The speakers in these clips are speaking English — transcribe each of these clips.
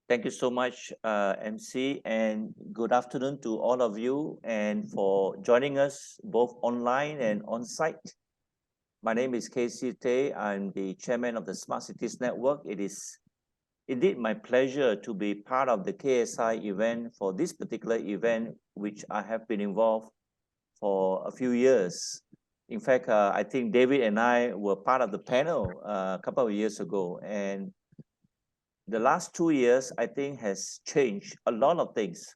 Thank you so much, MC, and good afternoon to all of you and for joining us both online and on-site. My name is Casey Tay. I'm the chairman of the Smart Cities Network. It is indeed my pleasure to be part of the KSI event for this particular event, which I have been involved for a few years. In fact, I think David and I were part of the panel a couple of years ago, and the last 2 years, I think, has changed a lot of things.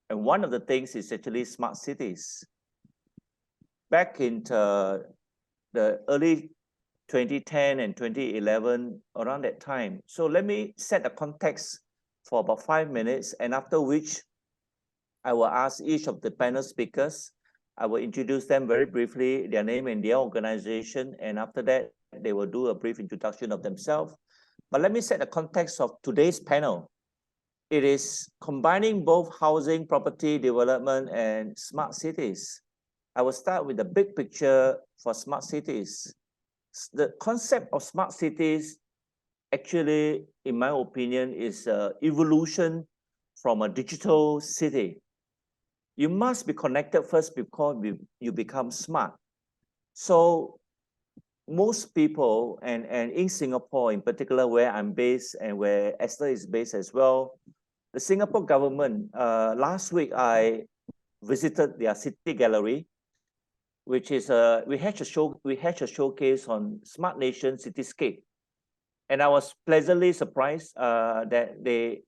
And one of the things is actually smart cities. Back in the early 2010 and 2011, around that time. So let me set the context for about 5 minutes, and after which I will ask each of the panel speakers. I will introduce them very briefly, their name and their organization, and after that, they will do a brief introduction of themselves. But let me set the context of today's panel. It is combining both housing, property development, and smart cities. I will start with the big picture for smart cities. The concept of smart cities, actually, in my opinion, is an evolution from a digital city. You must be connected first before you become smart. So most people, and in Singapore in particular, where I'm based and where Esther is based as well, the Singapore government, last week I visited their city gallery, which is we had a showcase on Smart Nation Cityscape. And I was pleasantly surprised that they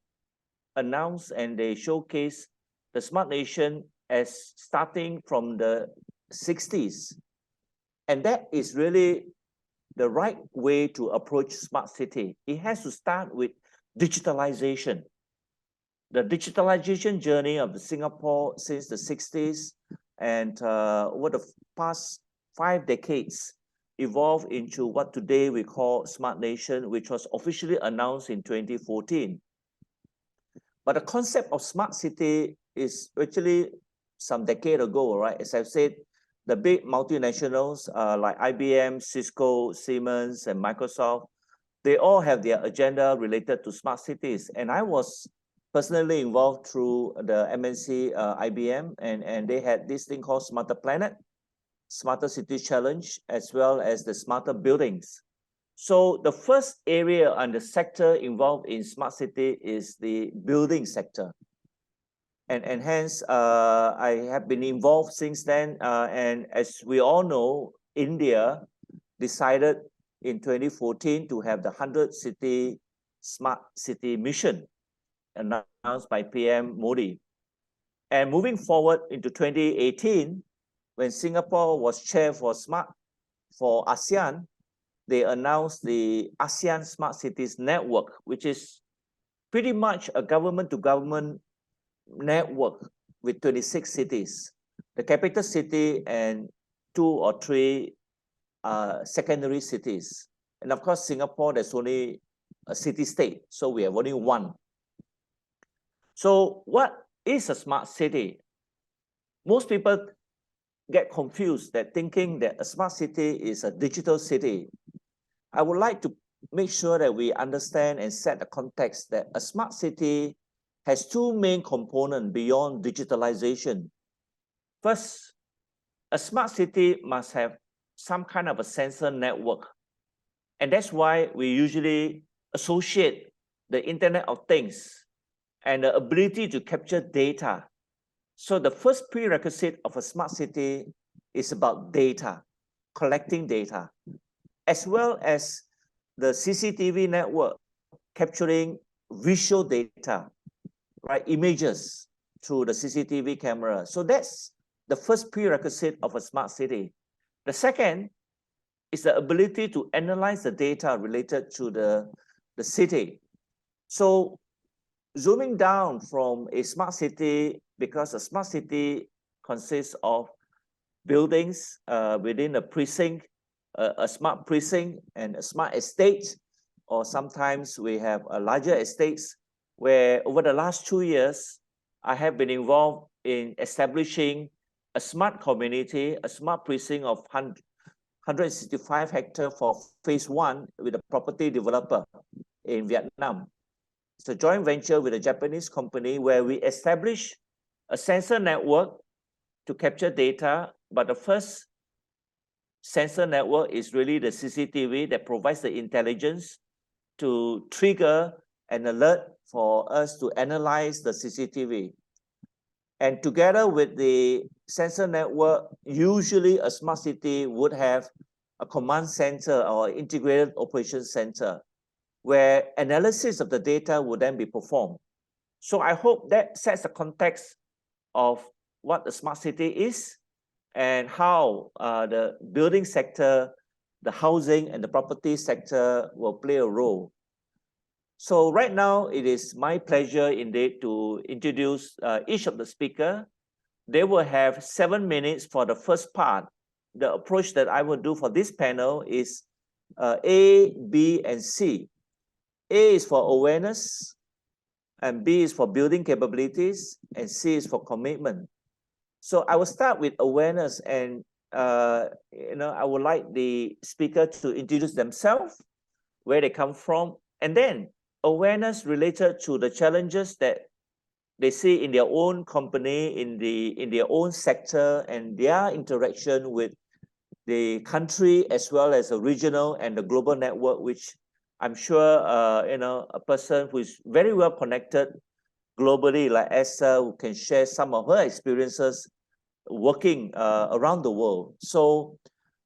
announced and they showcased the Smart Nation as starting from the 60s. And that is really the right way to approach smart city. It has to start with digitalization. The digitalization journey of Singapore since the 60s and over the past 5 decades evolved into what today we call Smart Nation, which was officially announced in 2014. But the concept of smart city is actually some decade ago, right? As I've said, the big multinationals like IBM, Cisco, Siemens, and Microsoft, they all have their agenda related to smart cities. And I was personally involved through the MNC IBM, and they had this thing called Smarter Planet, Smarter Cities Challenge, as well as the Smarter Buildings. So the first area and the sector involved in smart city is the building sector. And hence, I have been involved since then. And as we all know, India decided in 2014 to have the 100 city smart city mission announced by PM Modi. And moving forward into 2018, when Singapore was chair for ASEAN, they announced the ASEAN Smart Cities Network, which is pretty much a government-to-government network with 26 cities, the capital city and 2 or 3 secondary cities. And of course, Singapore, there's only a city-state, so we have only one. So what is a smart city? Most people get confused that thinking that a smart city is a digital city. I would like to make sure that we understand and set the context that a smart city has 2 main components beyond digitalization. First, a smart city must have some kind of a sensor network. And that's why we usually associate the Internet of Things and the ability to capture data. So the first prerequisite of a smart city is about data, collecting data, as well as the CCTV network capturing visual data, right? Images through the CCTV camera. So that's the first prerequisite of a smart city. The second is the ability to analyze the data related to the city. So zooming down from a smart city, because a smart city consists of buildings within a precinct, a smart precinct and a smart estate, or sometimes we have a larger estates where over the last 2 years, I have been involved in establishing a smart community, a smart precinct of 165 hectares for phase 1 with a property developer in Vietnam. It's a joint venture with a Japanese company where we establish a sensor network to capture data, but the first sensor network is really the CCTV that provides the intelligence to trigger an alert for us to analyze the CCTV. And together with the sensor network, usually a smart city would have a command center or integrated operations center where analysis of the data would then be performed. So I hope that sets the context of what the smart city is and how the building sector, the housing and the property sector will play a role. So right now, it is my pleasure indeed to introduce each of the speakers. They will have 7 minutes for the first part. The approach that I will do for this panel is A, B, and C. A is for awareness, and B is for building capabilities, and C is for commitment. So I will start with awareness, and I would like the speaker to introduce themselves, where they come from, and then awareness related to the challenges that they see in their own company, in their own sector, and their interaction with the country as well as the regional and the global network, which I'm sure a person who is very well connected globally, like Esther, who can share some of her experiences working around the world. So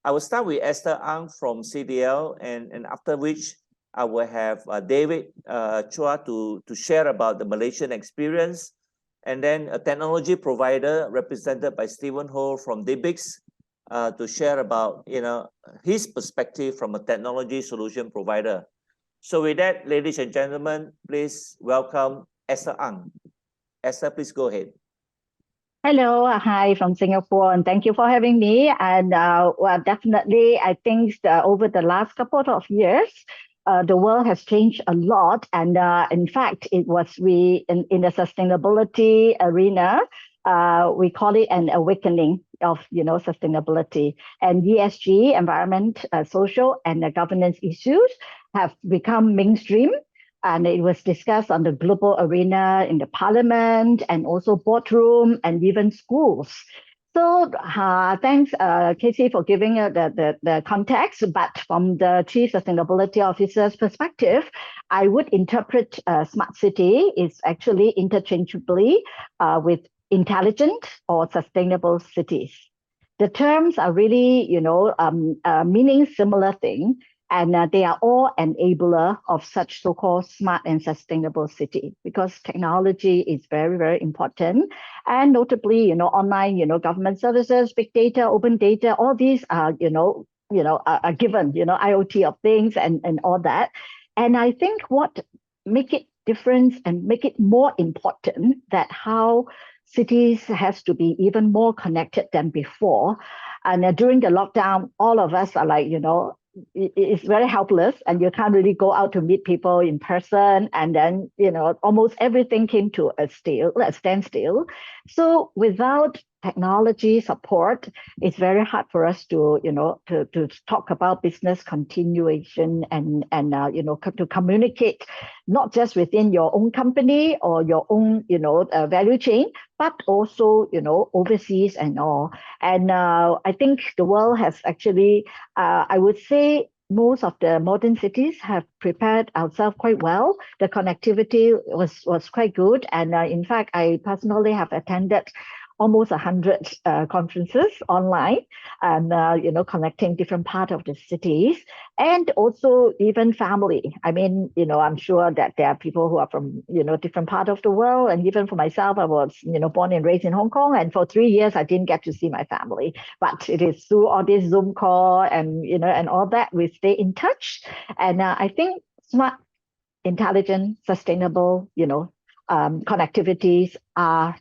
I will start with Esther Ang from CDL, and after which I will have David Chua to share about the Malaysian experience, and then a technology provider represented by Stephan from Dbix to share about his perspective from a technology solution provider. So with that, ladies and gentlemen, please welcome Esther Ang. Esther, please go ahead. Hello, hi from Singapore, and thank you for having me. And well, definitely, I think over the last couple of years, the world has changed a lot. And in fact, it was in the sustainability arena, we call it an awakening of sustainability, and ESG, environment, social, and governance issues have become mainstream. And it was discussed on the global arena, in the parliament, and also boardroom, and even schools. So thanks, Casey, for giving the context. But from the Chief Sustainability Officer's perspective, I would interpret smart city is actually interchangeably with intelligent or sustainable cities. The terms are really, meaning similar thing. And they are all enabler of such so-called smart and sustainable city, because technology is very, very important. And notably, online, government services, big data, open data, all these are, are given, IoT of things and all that. And I think what make it different and make it more important that how cities has to be even more connected than before. And during the lockdown, all of us are like, it's very helpless, and you can't really go out to meet people in person. And then, almost everything came to a standstill. So without technology support, it's very hard for us to talk about business continuation and to communicate not just within your own company or your own value chain, but also overseas and all. And I think the world has actually, I would say, most of the modern cities have prepared ourselves quite well. The connectivity was quite good, and in fact, I personally have attended almost 100 conferences online, and connecting different parts of the cities, and also even family. I mean, I'm sure that there are people who are from different parts of the world, and even for myself, I was born and raised in Hong Kong, and for 3 years I didn't get to see my family. But it is through all this Zoom call and and all that, we stay in touch. And I think smart, intelligent, sustainable connectivities are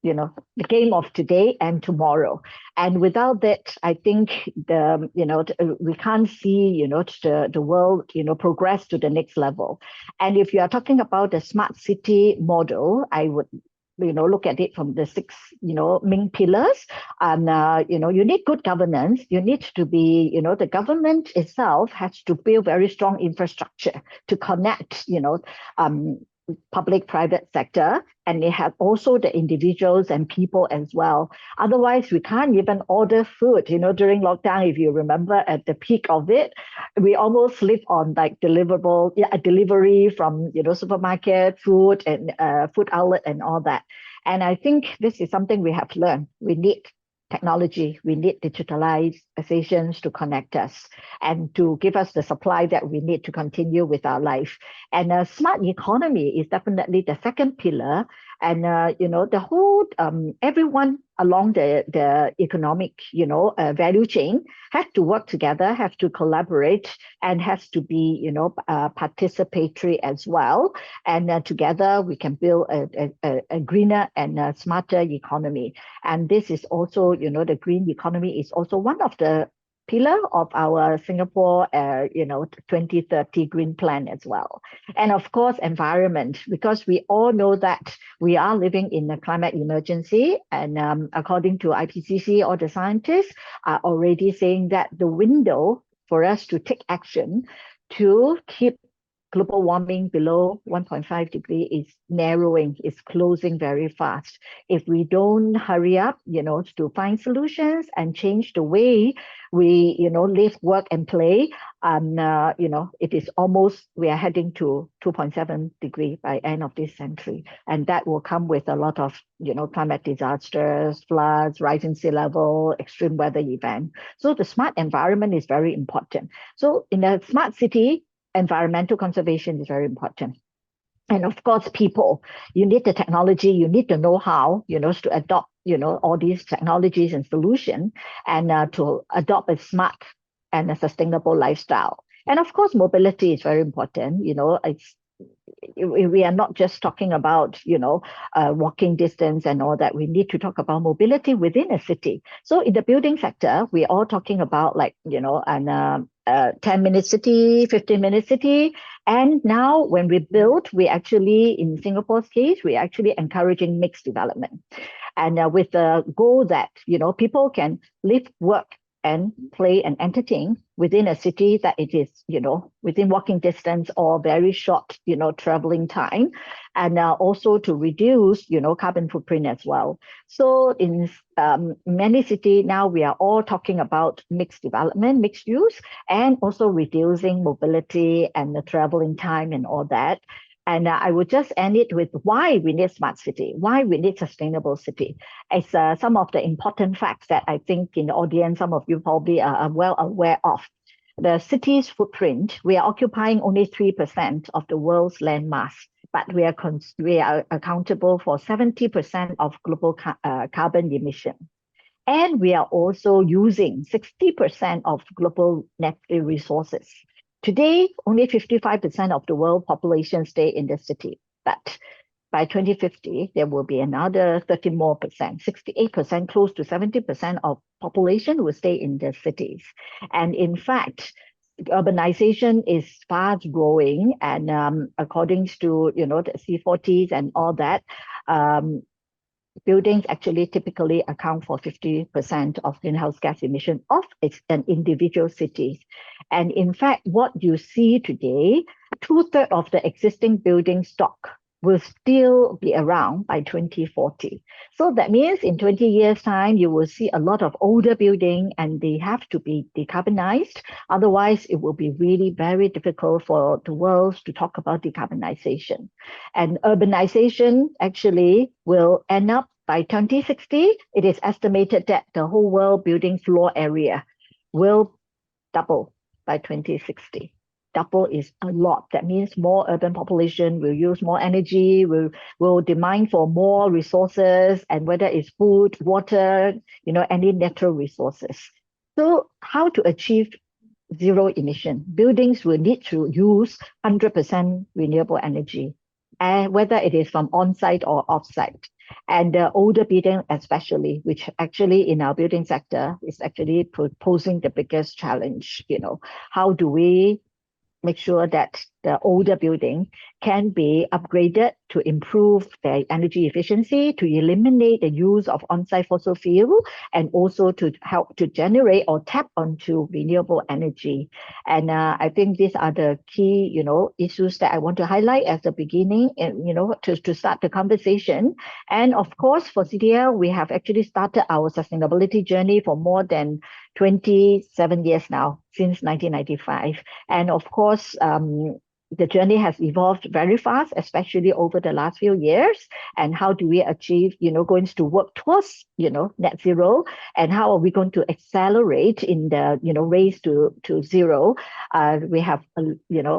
the game of today and tomorrow. And without that, I think we can't see the world progress to the next level. And if you are talking about the smart city model, I would look at it from the 6 main pillars. And you need good governance. You need to be the government itself has to build very strong infrastructure to connect public-private sector, and they have also the individuals and people as well. Otherwise, we can't even order food. During lockdown, if you remember, at the peak of it, we almost lived on like delivery from supermarket, food and food outlet and all that. And I think this is something we have learned. We need technology, we need digitalizations to connect us and to give us the supply that we need to continue with our life. And a smart economy is definitely the second pillar. And the whole everyone along the economic value chain have to work together, have to collaborate, and has to be participatory as well. And together we can build a greener and a smarter economy. And this is also the green economy is also one of the pillar of our Singapore 2030 green plan as well. And of course, environment, because we all know that we are living in a climate emergency. And according to IPCC, all the scientists are already saying that the window for us to take action to keep global warming below 1.5 degrees is narrowing, is closing very fast. If we don't hurry up, to find solutions and change the way we, live, work, and play, it is almost, we are heading to 2.7 degrees by end of this century. And that will come with a lot of, climate disasters, floods, rising sea level, extreme weather event. So the smart environment is very important. So in a smart city, environmental conservation is very important. And of course, people, you need the technology, you need the know-how, to adopt, all these technologies and solutions, and to adopt a smart and a sustainable lifestyle. And of course, mobility is very important. We are not just talking about, walking distance and all that. We need to talk about mobility within a city. So in the building sector, we're all talking about 10-minute city, 15-minute city. And now when we build, we actually, in Singapore's case, we're actually encouraging mixed development. And with the goal that, people can live, work, and play and entertain within a city that it is, within walking distance or very short, traveling time, and also to reduce, carbon footprint as well. So in many cities now, we are all talking about mixed development, mixed use, and also reducing mobility and the traveling time and all that. And I would just end it with why we need smart city, why we need sustainable city. It's some of the important facts that I think in the audience, some of you probably are well aware of. The city's footprint, we are occupying only 3% of the world's land mass, but we are accountable for 70% of global carbon emission. And we are also using 60% of global natural resources. Today, only 55% of the world population stay in the city, but by 2050, there will be another 30 more percent, 68%, close to 70% of population will stay in the cities. And in fact, urbanization is fast growing, and according to the C40s and all that, buildings actually typically account for 50% of greenhouse gas emission of an individual cities. And in fact, what you see today, 2/3 of the existing building stock will still be around by 2040. So that means in 20 years' time, you will see a lot of older buildings and they have to be decarbonized. Otherwise, it will be really very difficult for the world to talk about decarbonization. And urbanization actually will end up by 2060. It is estimated that the whole world building floor area will double by 2060. Double is a lot. That means more urban population will use more energy, will demand for more resources, and whether it's food, water, any natural resources. So how to achieve zero emission? Buildings will need to use 100% renewable energy, and whether it is from on-site or off-site. And the older building especially, which actually in our building sector is actually posing the biggest challenge. How do we make sure that the older building can be upgraded to improve their energy efficiency, to eliminate the use of on-site fossil fuel, and also to help to generate or tap onto renewable energy. And I think these are the key, issues that I want to highlight at the beginning, and to start the conversation. And of course, for CDL, we have actually started our sustainability journey for more than 27 years now, since 1995. And of course, the journey has evolved very fast, especially over the last few years. And how do we achieve, going to work towards, net zero? And how are we going to accelerate in the, race to zero? We have,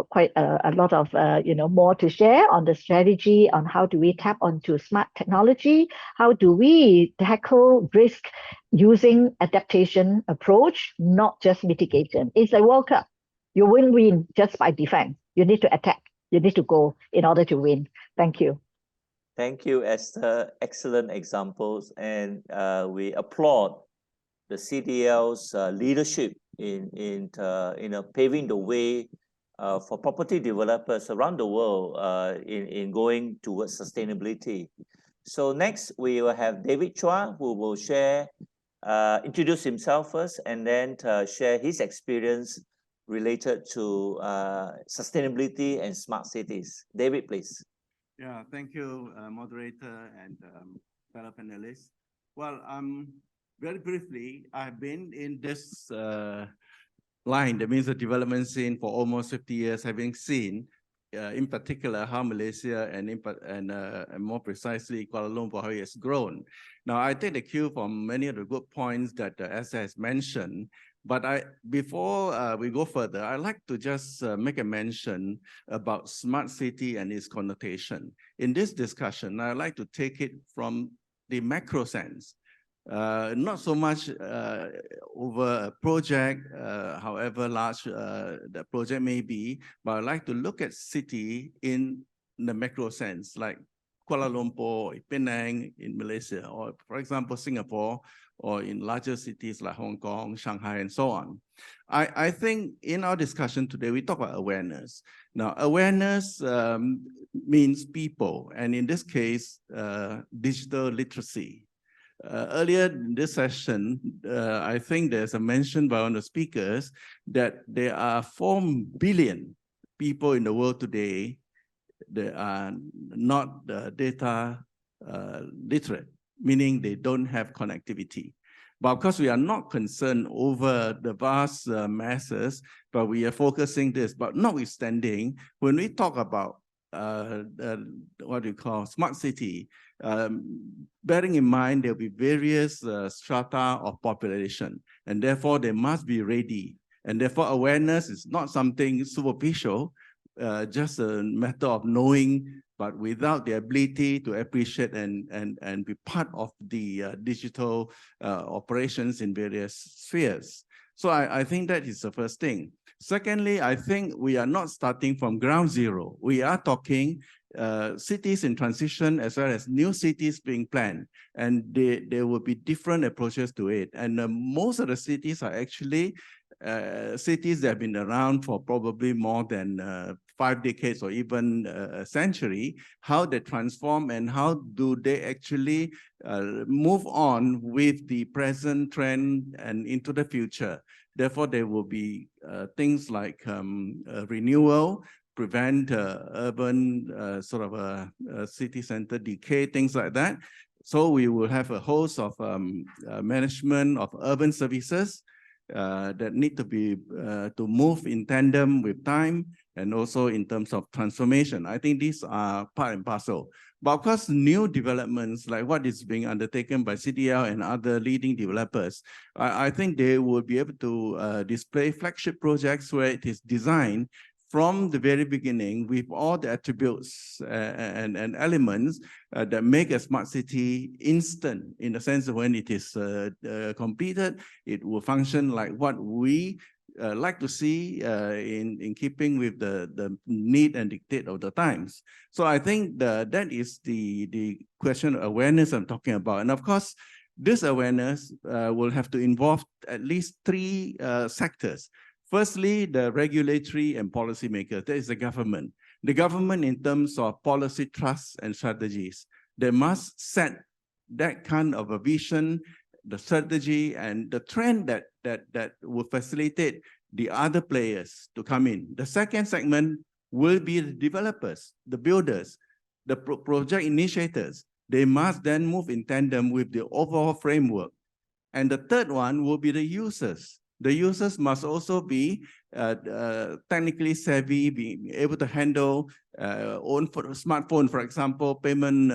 quite a lot of, more to share on the strategy on how do we tap onto smart technology? How do we tackle risk using adaptation approach, not just mitigation? It's a World Cup. You won't win just by defense. You need to attack. You need to go in order to win. Thank you. Thank you, Esther. Excellent examples. And we applaud the CDL's leadership in paving the way for property developers around the world in going towards sustainability. So next, we will have David Chua, who will introduce himself first, and then share his experience related to sustainability and smart cities. David, please. Yeah, thank you, moderator and fellow panelists. Well, very briefly, I've been in this line, that means the development scene, for almost 50 years, having seen, in particular, how Malaysia and more precisely Kuala Lumpur, how it has grown. Now, I take the cue from many of the good points that Esther has mentioned. But before we go further, I'd like to just make a mention about smart city and its connotation. In this discussion, I'd like to take it from the macro sense, not so much over a project, however large the project may be, but I'd like to look at city in the macro sense, like Kuala Lumpur, Penang in Malaysia, or for example, Singapore, or in larger cities like Hong Kong, Shanghai, and so on. I think in our discussion today, we talk about awareness. Now, awareness means people, and in this case, digital literacy. Earlier in this session, I think there's a mention by one of the speakers that there are 4 billion people in the world today that are not data literate, meaning they don't have connectivity. But of course, we are not concerned over the vast masses, but we are focusing this. But notwithstanding, when we talk about what we call smart city, bearing in mind there'll be various strata of population, and therefore they must be ready. And therefore, awareness is not something superficial, just a matter of knowing, but without the ability to appreciate and be part of the digital operations in various spheres. So I think that is the first thing. Secondly, I think we are not starting from ground zero. We are talking cities in transition as well as new cities being planned, and there will be different approaches to it. And most of the cities are actually cities that have been around for probably more than 5 decades or even a century. How they transform and how do they actually move on with the present trend and into the future. Therefore, there will be things like renewal, prevent urban sort of a city center decay, things like that. So we will have a host of management of urban services that need to be to move in tandem with time, and also in terms of transformation. I think these are part and parcel. But of course, new developments like what is being undertaken by CDL and other leading developers, I think they will be able to display flagship projects where it is designed from the very beginning with all the attributes and elements that make a smart city instant, in the sense that when it is completed, it will function like what we like to see in keeping with the need and dictate of the times. So I think that is the question of awareness I'm talking about. And of course, this awareness will have to involve at least 3 sectors. Firstly, the regulatory and policy makers, that is the government. The government in terms of policy trust and strategies, they must set that kind of a vision, the strategy and the trend that will facilitate the other players to come in. The second segment will be the developers, the builders, the project initiators. They must then move in tandem with the overall framework. And the third one will be the users. The users must also be technically savvy, be able to handle own smartphone, for example, payment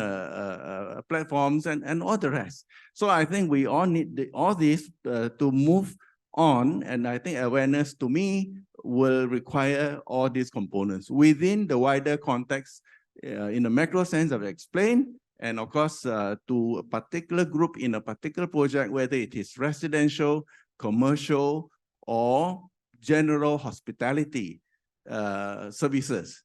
platforms and all the rest. So I think we all need all this to move on. And I think awareness to me will require all these components within the wider context in the macro sense I've explained. And of course, to a particular group in a particular project, whether it is residential, commercial, or general hospitality services,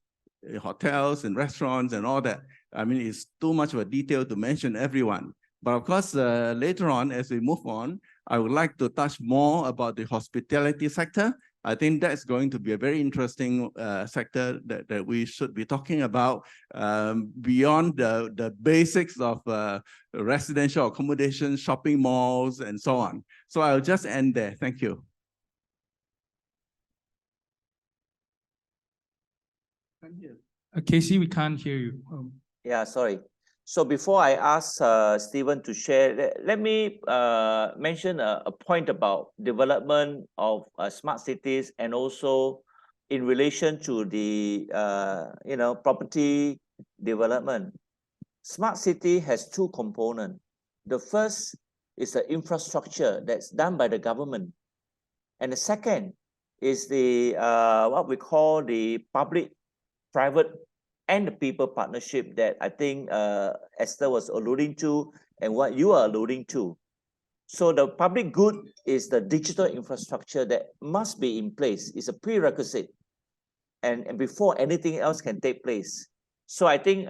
hotels and restaurants and all that. I mean, it's too much of a detail to mention everyone. But of course, later on, as we move on, I would like to touch more about the hospitality sector. I think that's going to be a very interesting sector that we should be talking about beyond the basics of residential accommodation, shopping malls, and so on. So I'll just end there. Thank you. Casey, we can't hear you. Yeah, sorry. So before I ask Stephen to share, let me mention a point about development of smart cities and also in relation to the property development. Smart city has two components. The first is the infrastructure that's done by the government, and the second is the what we call the public-private and the people partnership that I think Esther was alluding to and what you are alluding to. So the public good is the digital infrastructure that must be in place. It's a prerequisite and before anything else can take place. So I think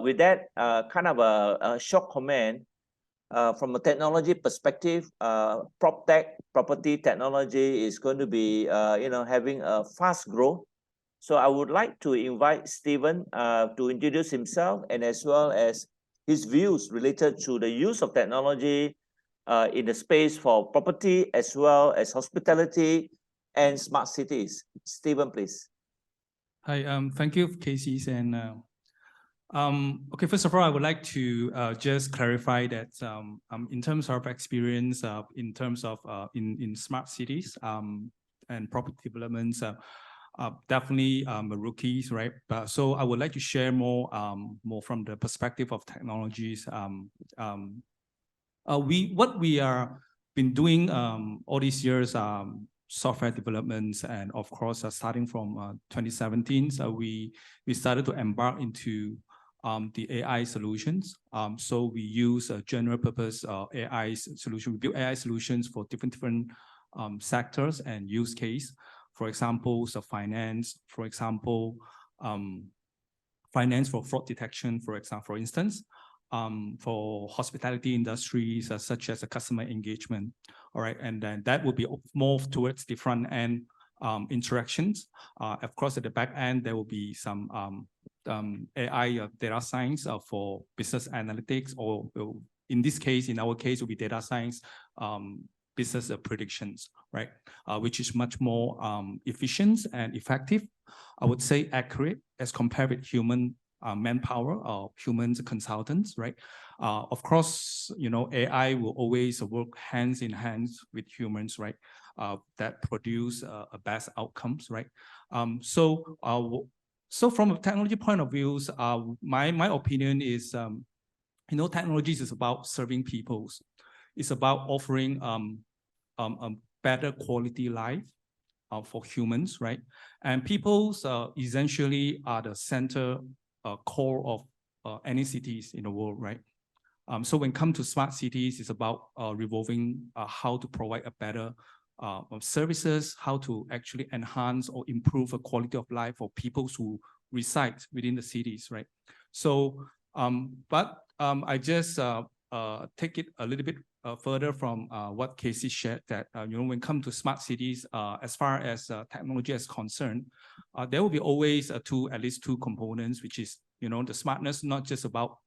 with that kind of a short comment, from a technology perspective, PropTech, property technology is going to be having a fast growth. So I would like to invite Stephen to introduce himself and as well as his views related to the use of technology in the space for property as well as hospitality and smart cities. Stephen, please. Hi, thank you, Casey. And okay, first of all, I would like to just clarify that in terms of experience, in terms of in smart cities and property developments, definitely rookies, right? But so I would like to share more from the perspective of technologies. What we are been doing all these years, software developments, and of course, starting from 2017, so we started to embark into the AI solutions. So we use a general purpose AI solution. We build AI solutions for different sectors and use case. For example, so finance, for example, finance for fraud detection, for instance, for hospitality industries such as a customer engagement. All right, and then that will be more towards the front end interactions. Of course, at the back end, there will be some AI data science for business analytics, or in this case, in our case, will be data science business predictions, right? Which is much more efficient and effective. I would say accurate as compared with human manpower or human consultants, right? Of course, AI will always work hands in hands with humans, right? That produce best outcomes, right? So from a technology point of view, my opinion is, technologies is about serving people. It's about offering a better quality life for humans, right? And people essentially are the center core of any cities in the world, right? So when it comes to smart cities, it's about revolving how to provide a better services, how to actually enhance or improve the quality of life for people who reside within the cities, right? So, I just take it a little bit further from what Casey shared, that when it comes to smart cities, as far as technology is concerned, there will be always at least two components, which is the smartness, not just about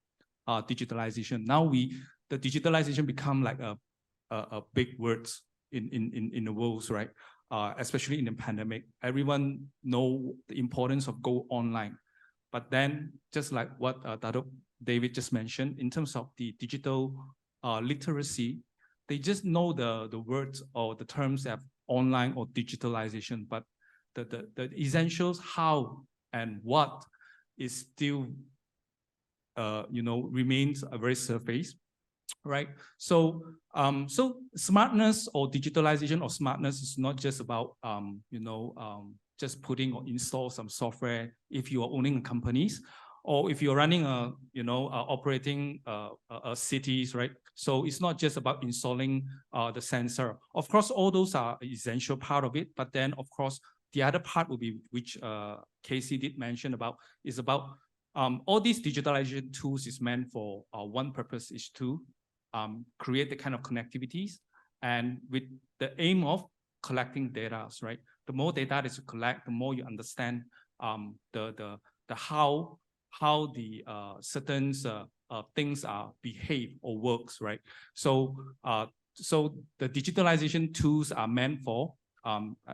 digitalization. Now the digitalization become like a big words in the world, right? Especially in the pandemic, everyone know the importance of go online. But then, just like what Datuk David just mentioned, in terms of the digital literacy, they just know the words or the terms of online or digitalization, but the essentials, how and what, is still remains a very surface, right? So smartness or digitalization or smartness is not just about just putting or install some software if you are owning companies, or if you're running operating cities, right? So it's not just about installing the sensor. Of course, all those are essential part of it, but then of course the other part will be, which Casey did mention about, is about all these digitalization tools is meant for one purpose, is to create the kind of connectivities, and with the aim of collecting data, right? The more data that you collect, the more you understand the how the certain things are behave or works, right? So so the digitalization tools are meant for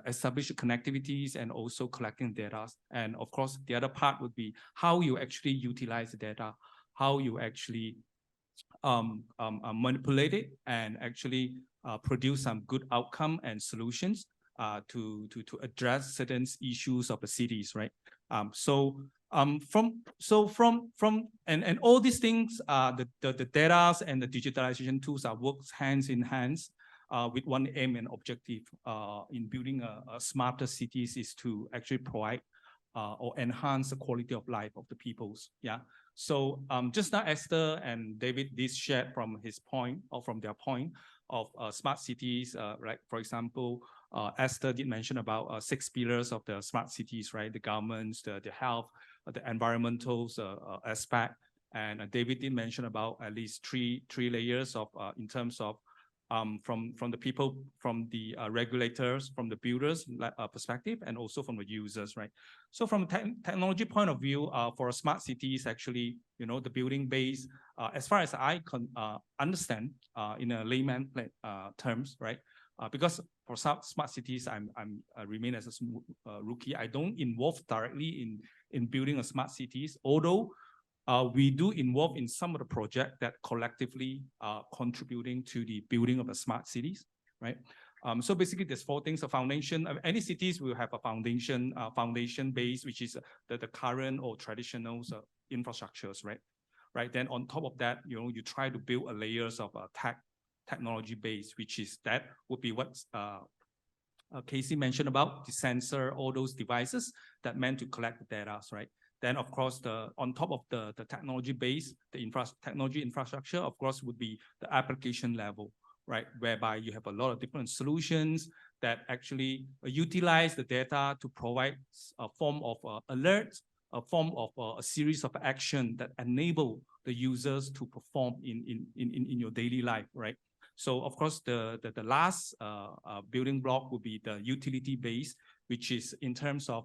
establish connectivities and also collecting data. And of course, the other part would be how you actually utilize the data, how you actually manipulate it and actually produce some good outcome and solutions to address certain issues of the cities, right? From all these things, the data and the digitalization tools are works hands in hands with one aim and objective in building a smarter cities, is to actually provide or enhance the quality of life of the peoples. Yeah. So just now Esther and David did share from his point, or from their point of smart cities, right? For example, Esther did mention about 6 pillars of the smart cities, right? The governments, the health, the environmental aspect, and David did mention about at least three layers of in terms of from the people, from the regulators, from the builders perspective, and also from the users, right? So from a technology point of view, for a smart cities, actually, the building base, as far as I can understand, in a layman terms, right? Because for smart cities, I remain as a rookie. I don't involve directly in building a smart cities, although we do involve in some of the projects that collectively are contributing to the building of the smart cities, right? So basically, there's 4 things: a foundation. Any cities will have a foundation base, which is the current or traditional infrastructures, right? Right. Then on top of that, you try to build a layers of technology base, which is that would be what Casey mentioned about the sensor, all those devices that meant to collect the data, right? Then, of course, on top of the technology base, the technology infrastructure, of course, would be the application level, right? Whereby you have a lot of different solutions that actually utilize the data to provide a form of alerts, a form of a series of action that enable the users to perform in your daily life, right? So, of course, the last building block would be the utility base, which is in terms of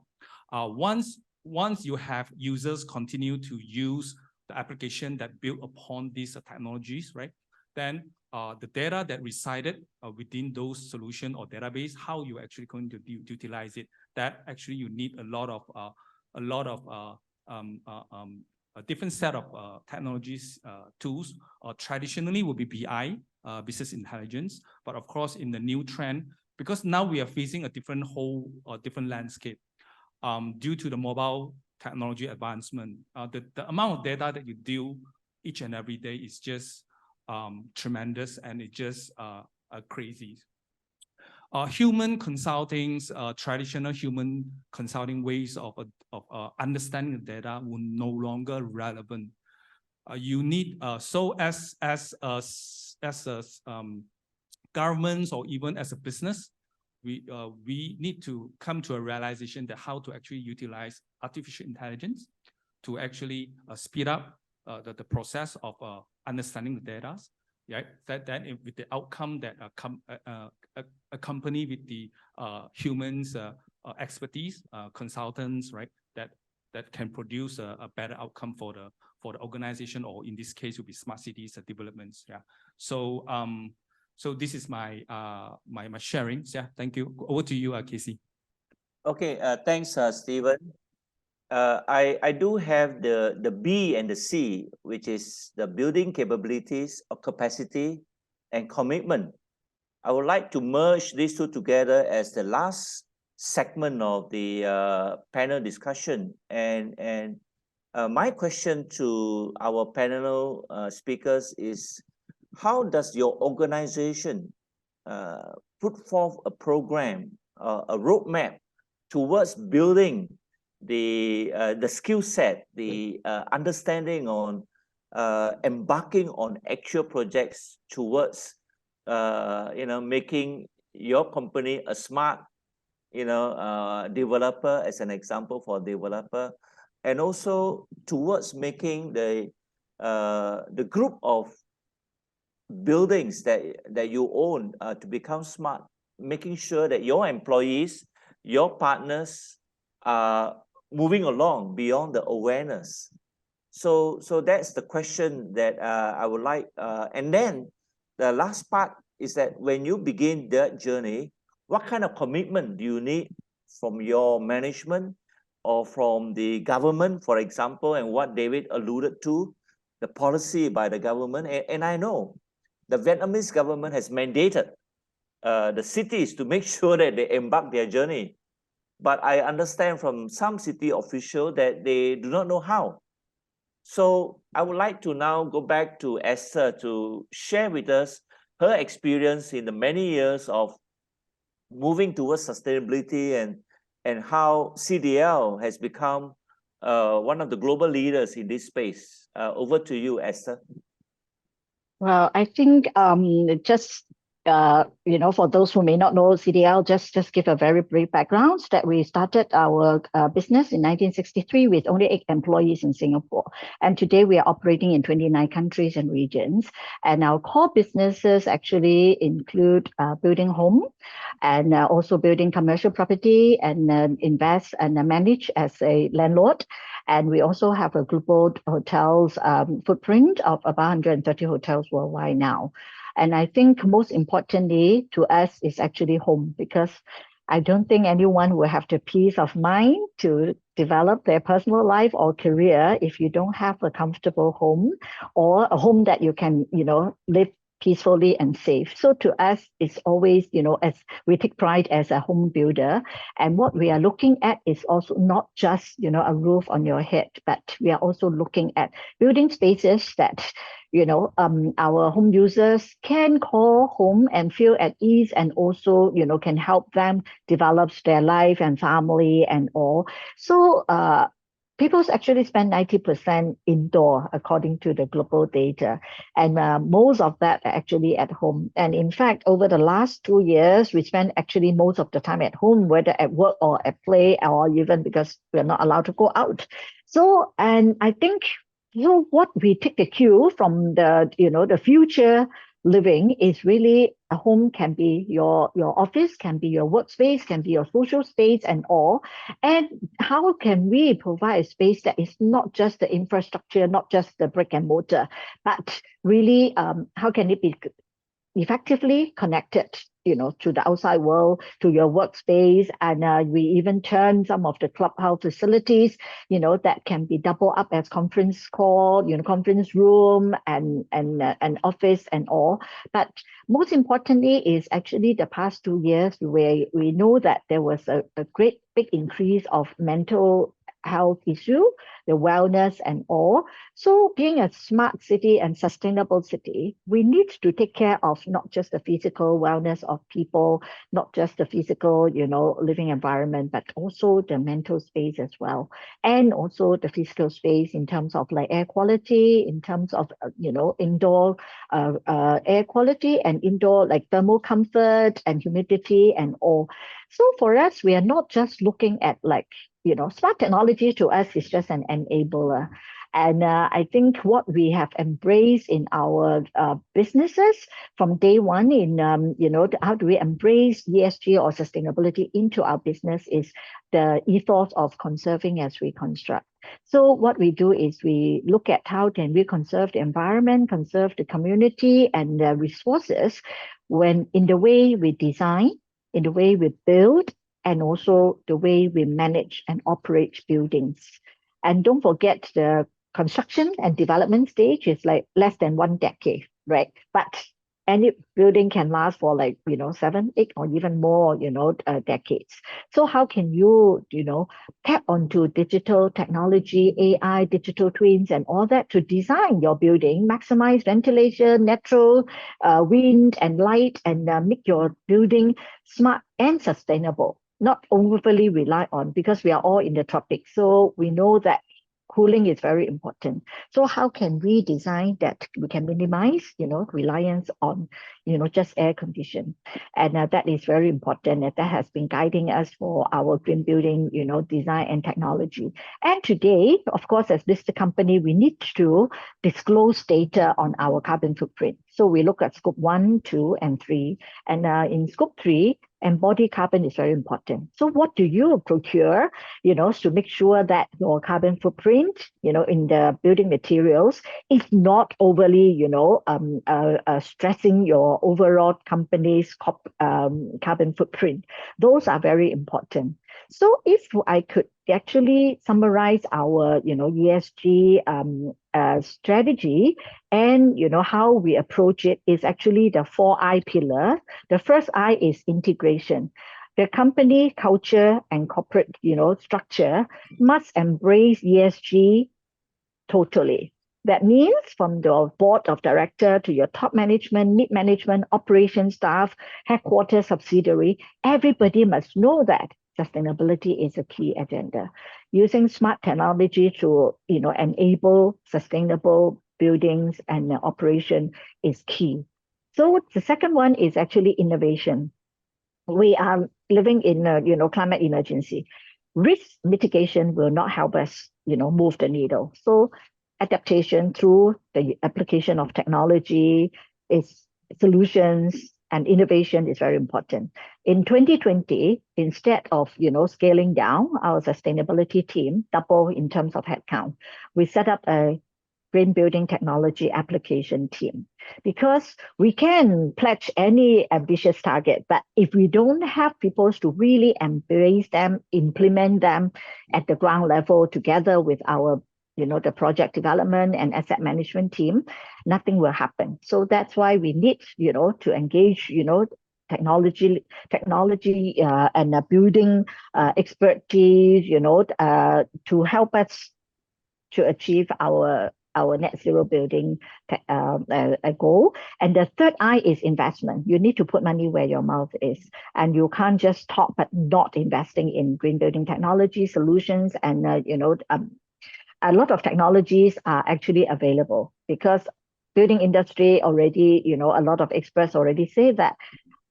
once you have users continue to use the application that built upon these technologies, right? Then the data that resided within those solution or database, how you actually going to utilize it, that actually you need a lot of a different set of technologies, tools. Traditionally would be BI, business intelligence, but of course in the new trend, because now we are facing a different different landscape. Due to the mobile technology advancement, the amount of data that you deal each and every day is just tremendous, and it's just crazy. Human consulting, traditional human consulting ways of understanding the data will no longer relevant. You need so as governments or even as a business, we need to come to a realization that how to actually utilize artificial intelligence to actually speed up the process of understanding the data, right? That with the outcome that accompany with the humans expertise, consultants, right? That can produce a better outcome for the organization, or in this case, will be smart cities developments. Yeah. So so this is my my sharing. Yeah. Thank you. Over to you, Casey. Okay. Thanks, Stephen. I do have the B and the C, which is the building capabilities of capacity and commitment. I would like to merge these two together as the last segment of the panel discussion. And my question to our panel speakers is, how does your organization put forth a program, a roadmap towards building the skill set, the understanding on embarking on actual projects towards making your company a smart developer, as an example for developer, and also towards making the group of buildings that you own to become smart, making sure that your employees, your partners are moving along beyond the awareness. So that's the question that I would like. And then the last part is that when you begin that journey, what kind of commitment do you need from your management or from the government, for example, and what David alluded to, the policy by the government. And I know the Vietnamese government has mandated the cities to make sure that they embark their journey. But I understand from some city officials that they do not know how. So I would like to now go back to Esther to share with us her experience in the many years of moving towards sustainability and how CDL has become one of the global leaders in this space. Over to you, Esther. Well, I think just for those who may not know CDL, just give a very brief background that we started our business in 1963 with only 8 employees in Singapore. And today we are operating in 29 countries and regions. And our core businesses actually include building home and also building commercial property and invest and manage as a landlord. And we also have a global hotels footprint of about 130 hotels worldwide now. And I think most importantly to us is actually home, because I don't think anyone will have the peace of mind to develop their personal life or career if you don't have a comfortable home or a home that you can, live peacefully and safe. So to us, it's always, as we take pride as a home builder. And what we are looking at is also not just, a roof on your head, but we are also looking at building spaces that, our home users can call home and feel at ease, and also, can help them develop their life and family and all. So, people actually spend 90% indoor, according to the global data. And most of that are actually at home. And in fact, over the last 2 years, we spend actually most of the time at home, whether at work or at play, or even because we're not allowed to go out. So, and I think, what we take the cue from the, the future living is really a home can be your office, can be your workspace, can be your social space and all. And how can we provide a space that is not just the infrastructure, not just the brick and mortar, but really how can it be effectively connected, to the outside world, to your workspace. And we even turn some of the clubhouse facilities, that can be double up as conference call, conference room and office and all. But most importantly is actually the past 2 years where we know that there was a great big increase of mental health issue, the wellness and all. So being a smart city and sustainable city, we need to take care of not just the physical wellness of people, not just the physical, living environment, but also the mental space as well. And also the physical space in terms of like air quality, in terms of, indoor air quality and indoor like thermal comfort and humidity and all. So for us, we are not just looking at like, smart technology to us is just an enabler. And I think what we have embraced in our businesses from day one in, how do we embrace ESG or sustainability into our business is the ethos of conserving as we construct. So what we do is we look at how can we conserve the environment, conserve the community and the resources when in the way we design, in the way we build, and also the way we manage and operate buildings. And don't forget the construction and development stage is like less than 1 decade, right? But any building can last for 7, 8, or even more, decades. So how can you, tap onto digital technology, AI, digital twins, and all that to design your building, maximize ventilation, natural wind and light, and make your building smart and sustainable, not overly rely on, because we are all in the tropics. So we know that cooling is very important. So how can we design that we can minimize, reliance on, just air condition? And that is very important. And that has been guiding us for our green building, design and technology. And today, of course, as listed company, we need to disclose data on our carbon footprint. So we look at scope 1, 2, and 3. And in scope 3, embodied carbon is very important. So what do you procure, to make sure that your carbon footprint, in the building materials is not overly, stressing your overall company's carbon footprint? Those are very important. So if I could actually summarize our, ESG strategy and, how we approach it is actually the 4I pillar. The first I is integration. The company culture and corporate, structure must embrace ESG totally. That means from the board of director to your top management, mid-management, operations staff, headquarters, subsidiary, everybody must know that sustainability is a key agenda. Using smart technology to, enable sustainable buildings and operation is key. So the second one is actually innovation. We are living in a, climate emergency. Risk mitigation will not help us, move the needle. So adaptation through the application of technology is solutions and innovation is very important. In 2020, instead of, scaling down our sustainability team, double in terms of headcount, we set up a green building technology application team, because we can pledge any ambitious target, but if we don't have people to really embrace them, implement them at the ground level together with our, the project development and asset management team, nothing will happen. So that's why we need, to engage, technology and building expertise, to help us to achieve our net zero building goal. And the third I is investment. You need to put money where your mouth is, and you can't just talk but not investing in green building technology solutions. And a lot of technologies are actually available, because building industry already, a lot of experts already say that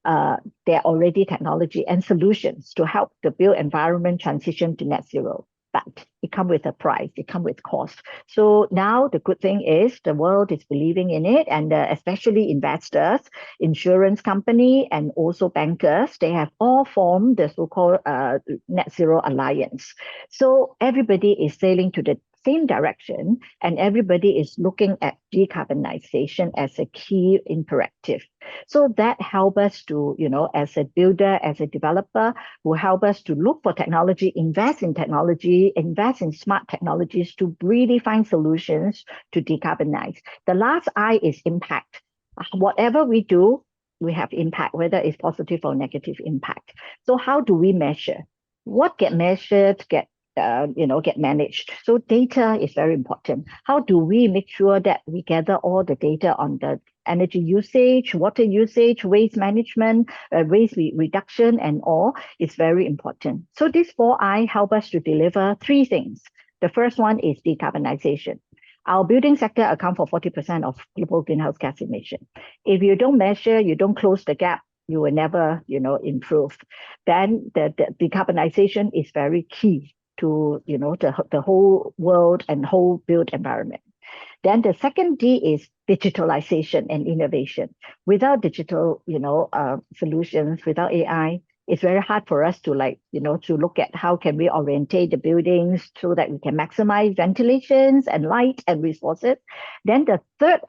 there are already technology and solutions to help the built environment transition to net zero. But it comes with a price, it comes with cost. So now the good thing is the world is believing in it, and especially investors, insurance company, and also bankers, they have all formed the so-called Net Zero Alliance. So everybody is sailing to the same direction, and everybody is looking at decarbonization as a key imperative. So that helps us to, as a builder, as a developer, will help us to look for technology, invest in technology, invest in smart technologies to really find solutions to decarbonize. The last I is impact. Whatever we do, we have impact, whether it's positive or negative impact. So how do we measure? What get measured, get managed. So data is very important. How do we make sure that we gather all the data on the energy usage, water usage, waste management, waste reduction, and all is very important. So these 4I help us to deliver 3 things. The first one is decarbonization. Our building sector accounts for 40% of global greenhouse gas emission. If you don't measure, you don't close the gap, you will never, improve. Then the decarbonization is very key. to, the whole world and whole built environment. Then the second D is digitalization and innovation. Without digital, solutions, without AI, it's very hard for us to to look at how can we orientate the buildings so that we can maximize ventilations and light and resources. Then the third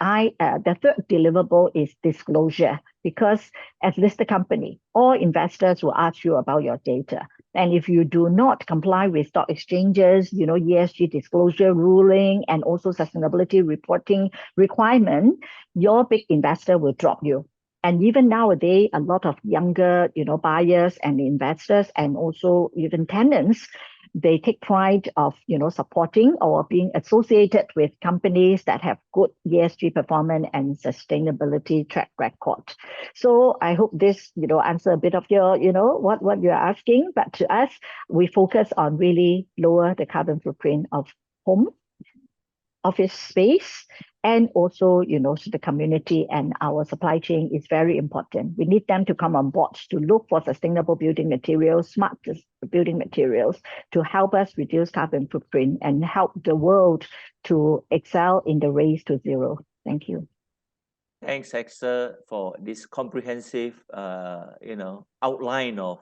deliverable is disclosure, because as listed company, all investors will ask you about your data. And if you do not comply with stock exchanges, ESG disclosure ruling and also sustainability reporting requirement, your big investor will drop you. And even nowadays, a lot of younger, buyers and investors and also even tenants, they take pride of, supporting or being associated with companies that have good ESG performance and sustainability track record. So I hope this, answer a bit of your, what you're asking. But to us, we focus on really lower the carbon footprint of home, office space, and also, so the community and our supply chain is very important. We need them to come on board to look for sustainable building materials, smart building materials to help us reduce carbon footprint and help the world to excel in the race to zero. Thank you. Thanks, Esther, for this comprehensive, outline of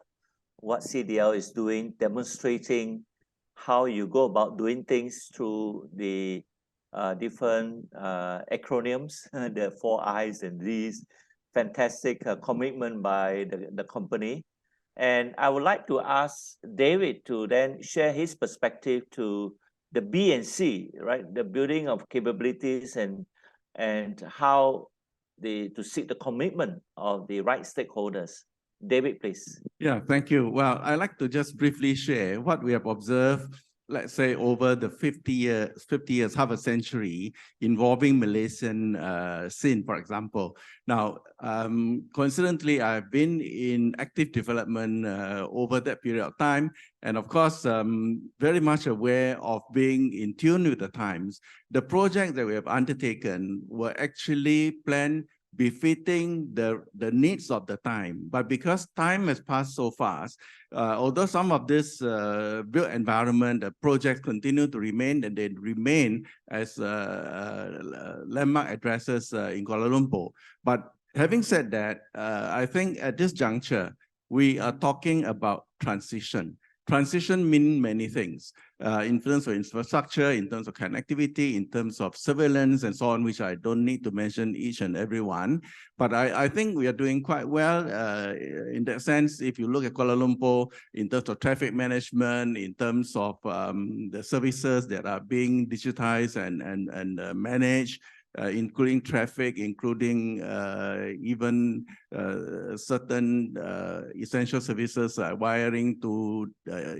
what CDL is doing, demonstrating how you go about doing things through the different acronyms, the 4 I's and D's. Fantastic commitment by the company. And I would like to ask David to then share his perspective to the B and C, right? The building of capabilities and how to seek the commitment of the right stakeholders. David, please. Yeah, thank you. Well, I'd like to just briefly share what we have observed, let's say, over the 50 years, half a century, involving Malaysian scene, for example. Now, coincidentally, I've been in active development over that period of time. And of course, very much aware of being in tune with the times. The projects that we have undertaken were actually planned befitting the needs of the time. But because time has passed so fast, although some of this built environment projects continue to remain, and they remain as landmark addresses in Kuala Lumpur. But having said that, I think at this juncture, we are talking about transition. Transition means many things in terms of infrastructure, in terms of connectivity, in terms of surveillance and so on, which I don't need to mention each and every one. But I think we are doing quite well in that sense. If you look at Kuala Lumpur, in terms of traffic management, in terms of the services that are being digitized and managed, including traffic, including even certain essential services, wiring to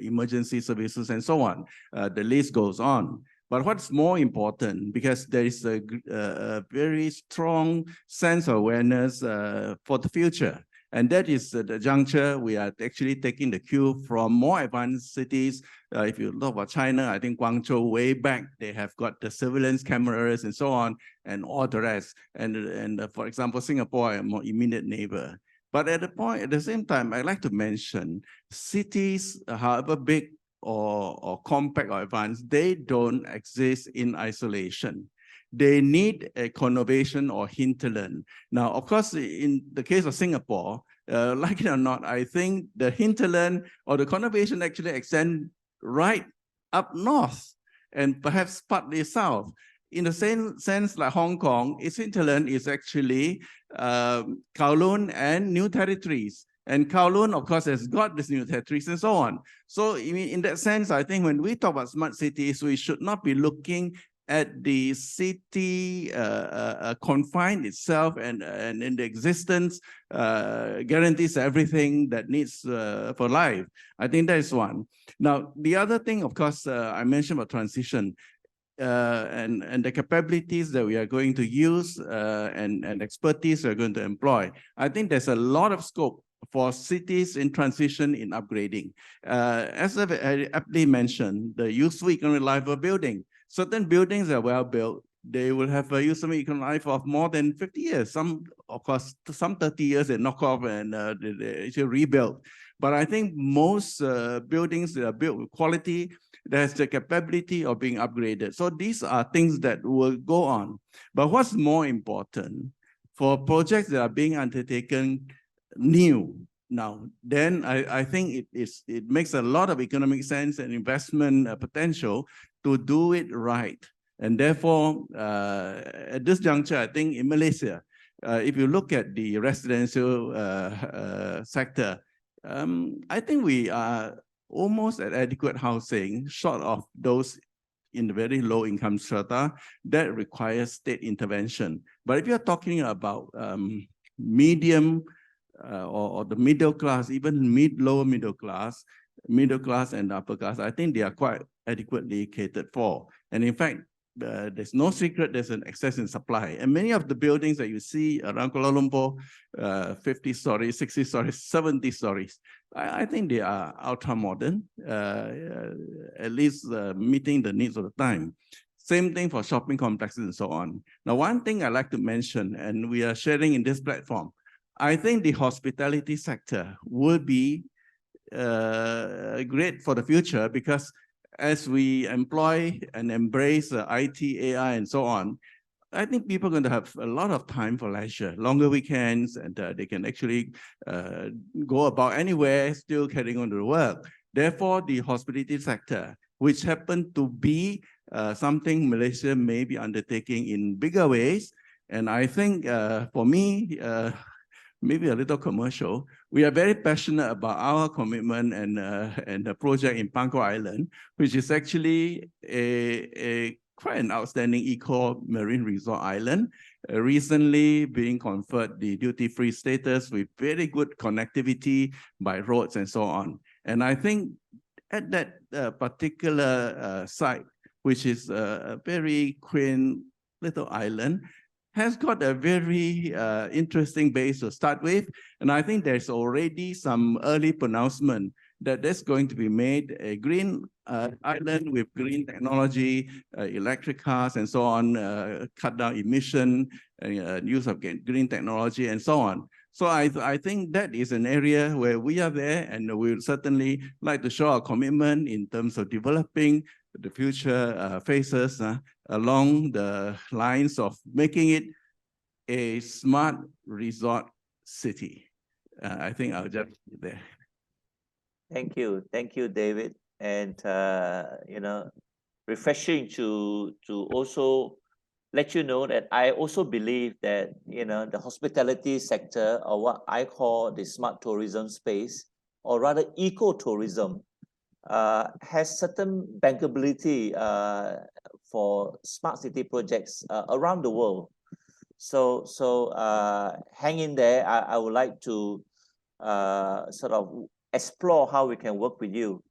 emergency services and so on. The list goes on. But what's more important, because there is a very strong sense of awareness for the future. And that is the juncture we are actually taking the cue from more advanced cities. If you talk about China, I think Guangzhou way back, they have got the surveillance cameras and so on, and all the rest. And for example, Singapore, a more immediate neighbor. But at the same time, I'd like to mention cities, however big or compact or advanced, they don't exist in isolation. They need a conurbation or hinterland. Now, of course, in the case of Singapore, like it or not, I think the hinterland or the conurbation actually extend right up north and perhaps partly south. In the same sense, like Hong Kong, its hinterland is actually Kowloon and New Territories. And Kowloon, of course, has got this new territories and so on. So in that sense, I think when we talk about smart cities, we should not be looking at the city confined itself and in the existence guarantees everything that needs for life. I think that is one. Now, the other thing, of course, I mentioned about transition and the capabilities that we are going to use and expertise we are going to employ. I think there's a lot of scope for cities in transition in upgrading. As I aptly mentioned, the useful economic life of building. Certain buildings are well built. They will have a useful economic life of more than 50 years. Some, of course, some 30 years they knock off and they actually rebuild. But I think most buildings that are built with quality, there's the capability of being upgraded. So these are things that will go on. But what's more important for projects that are being undertaken new now, then I think it makes a lot of economic sense and investment potential to do it right. And therefore, at this juncture, I think in Malaysia, if you look at the residential sector, I think we are almost at adequate housing, short of those in the very low income strata that requires state intervention. But if you're talking about medium or the middle class, even lower middle class and upper class, I think they are quite adequately catered for. And in fact, there's no secret there's an excess in supply. And many of the buildings that you see around Kuala Lumpur, 50 stories, 60 stories, 70 stories, I think they are ultra modern, at least meeting the needs of the time. Same thing for shopping complexes and so on. Now, one thing I'd like to mention, and we are sharing in this platform, I think the hospitality sector will be great for the future, because as we employ and embrace IT, AI, and so on, I think people are going to have a lot of time for leisure, longer weekends, and they can actually go about anywhere, still carrying on to the work. Therefore, the hospitality sector, which happened to be something Malaysia may be undertaking in bigger ways, and I think for me, maybe a little commercial, we are very passionate about our commitment and the project in Pangkor Island, which is actually quite an outstanding eco-marine resort island, recently being conferred the duty-free status with very good connectivity by roads and so on. And I think at that particular site, which is a very quaint little island, has got a very interesting base to start with. And I think there's already some early pronouncement that there's going to be made a green island with green technology, electric cars and so on, cut down emission, use of green technology and so on. So I think that is an area where we are there, and we would certainly like to show our commitment in terms of developing the future phases along the lines of making it a smart resort city. I think I'll just be there. Thank you, David. And you know, refreshing to also let you know that I also believe that, you know, the hospitality sector, or what I call the smart tourism space, or rather eco-tourism, has certain bankability for smart city projects around the world. So hang in there. I would like to sort of explore how we can work with you.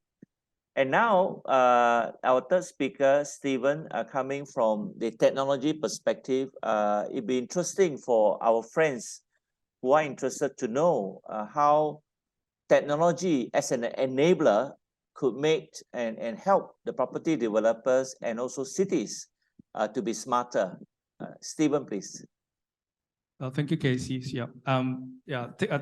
And now our third speaker, Stephan, coming from the technology perspective, it'd be interesting for our friends who are interested to know how technology as an enabler could make and help the property developers and also cities to be smarter. Stephan, please. Thank you, Casey.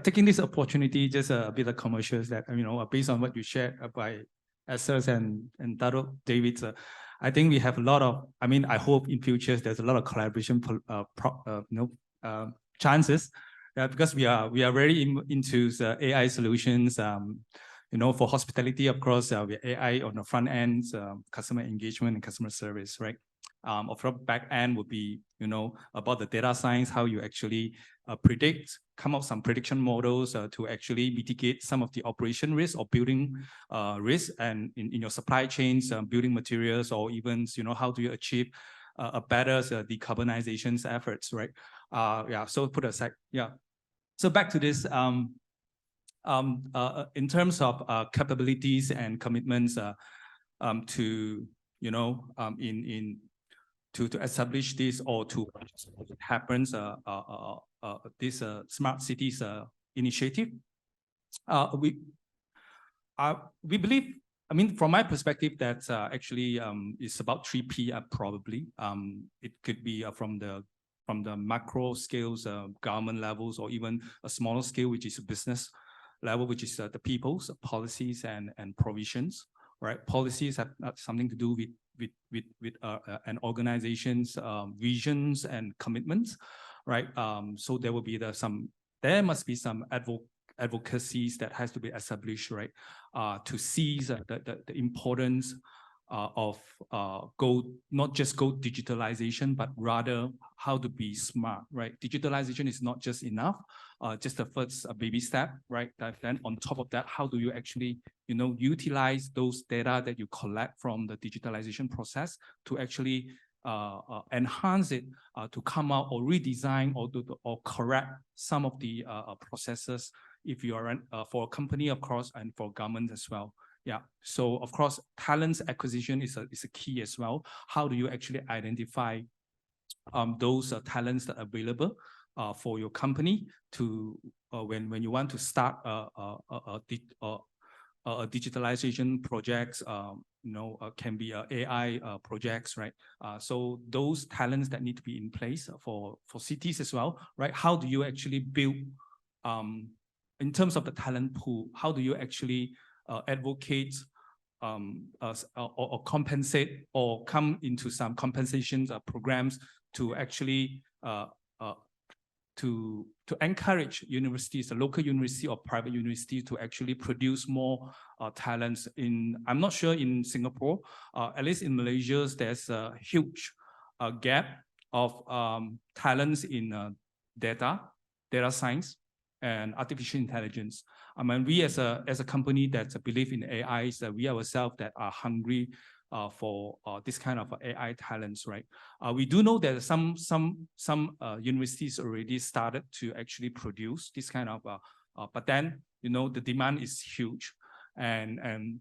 Taking this opportunity, just a bit of commercials that, you know, based on what you shared by Esther and Datuk, David, I think we have a lot of, I mean, I hope in future there's a lot of collaboration, chances, because we are very into the AI solutions. You know, for hospitality, of course, we have AI on the front end, customer engagement and customer service, right? Of the back end would be, you know, about the data science, how you actually predict, come up with some prediction models to actually mitigate some of the operation risk or building risk, and in your supply chains, building materials, or even, you know, how do you achieve a better decarbonization efforts, right? So put aside, So back to this, in terms of capabilities and commitments to, you know, to establish this, or to happens this smart cities initiative, we believe, I mean, from my perspective, that actually it's about 3P probably. It could be from the macro scales, government levels, or even a smaller scale, which is business level, which is the people's policies and provisions, right? Policies have something to do with an organization's visions and commitments, right? So there will be there must be some advocacies that has to be established, right? To seize the importance of not just go digitalization, but rather how to be smart, right? Digitalization is not just enough, just the first baby step, right? Then on top of that, how do you actually, utilize those data that you collect from the digitalization process to actually enhance it to come out or redesign or correct some of the processes if you are for a company, of course, and for government as well. Yeah. So of course, talents acquisition is a key as well. How do you actually identify those talents that are available for your company to when you want to start a digitalization projects, can be AI projects, right? So those talents that need to be in place for cities as well, right? How do you actually build, in terms of the talent pool, how do you actually advocate or compensate or come into some compensations programs to actually to encourage universities, the local university or private university, to actually produce more talents I'm not sure in Singapore, at least in Malaysia, there's a huge gap of talents in data science, and artificial intelligence. I mean, we as a company that believe in AI, we ourselves that are hungry for this kind of AI talents, right? We do know that some universities already started to actually produce this kind of, but then the demand is huge, and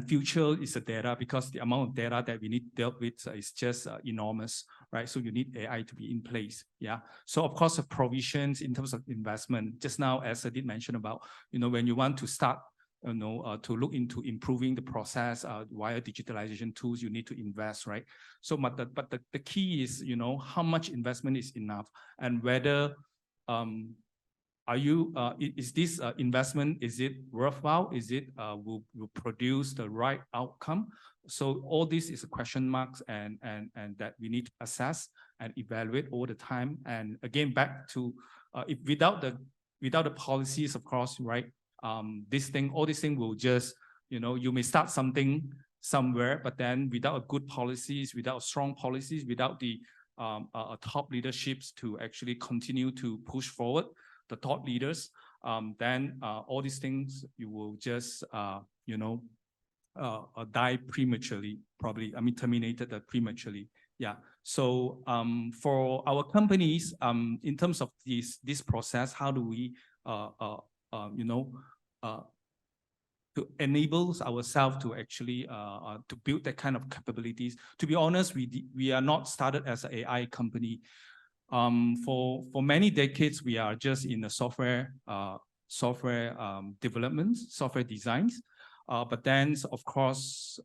future is the data, because the amount of data that we need to deal with is just enormous, right? So you need AI to be in place, yeah? So of course, the provisions in terms of investment, just now, as I did mention about, when you want to start, to look into improving the process via digitalization tools, you need to invest, right? So, but the key is, how much investment is enough, and whether is this investment, is it worthwhile? Is it will produce the right outcome? So all this is a question marks, and that we need to assess and evaluate all the time. And again, back to if without the policies, of course, right? All this thing will just, you may start something somewhere, but then without good policies, without strong policies, without the top leaderships to actually continue to push forward the thought leaders, then all these things, you will just, die prematurely, probably, terminated prematurely. Yeah. So for our companies, in terms of this process, how do we, to enable ourselves to actually to build that kind of capabilities? To be honest, we are not started as an AI company. For many decades, we are just in the software development, software designs. But then, of course,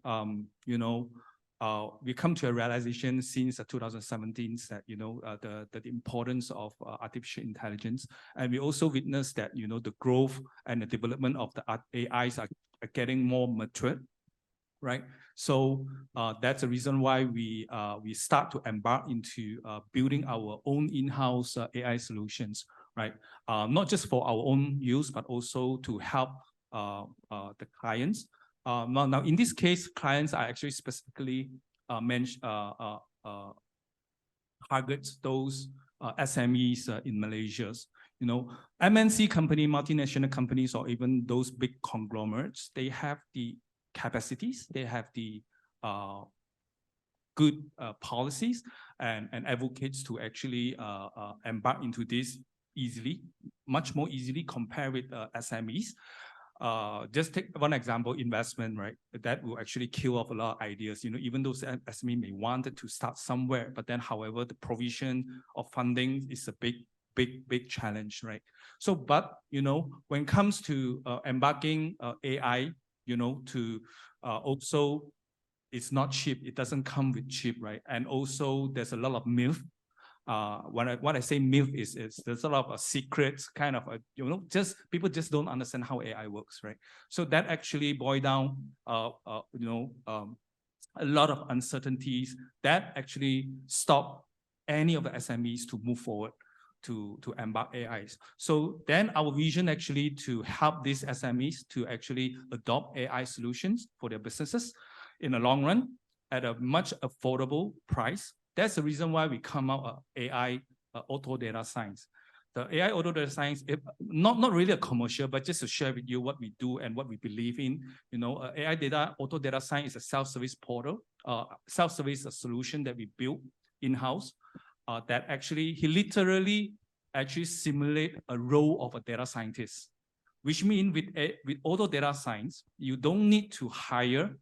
we come to a realization since 2017 that, the importance of artificial intelligence. And we also witnessed that, the growth and the development of the AIs are getting more mature, right? So that's the reason why we start to embark into building our own in-house AI solutions, right? Not just for our own use, but also to help the clients. Now, in this case, clients are actually specifically targets those SMEs in Malaysia. MNC company, multinational companies, or even those big conglomerates, they have the capacities, they have the good policies and advocates to actually embark into this easily, much more easily compared with SMEs. Just take one example, investment, right? That will actually kill off a lot of ideas. Even though SME may want to start somewhere, but then, however, the provision of funding is a big challenge, right? So, but, when it comes to embarking AI, to also, it's not cheap. It doesn't come with cheap, right? And also, there's a lot of myth When I say myth is there's a lot of secrets, kind of just people just don't understand how AI works, right? So that actually boil down a lot of uncertainties that actually stop any of the SMEs to move forward to embark AIs. So then our vision actually to help these SMEs to actually adopt AI solutions for their businesses in the long run at a much affordable price. That's the reason why we come out with AI auto data science. The AI auto data science, not really a commercial, but just to share with you what we do and what we believe in. AI auto data science is a self-service portal, self-service solution that we built in-house that actually, he literally actually simulate a role of a data scientist, which means with auto data science, you don't need to hire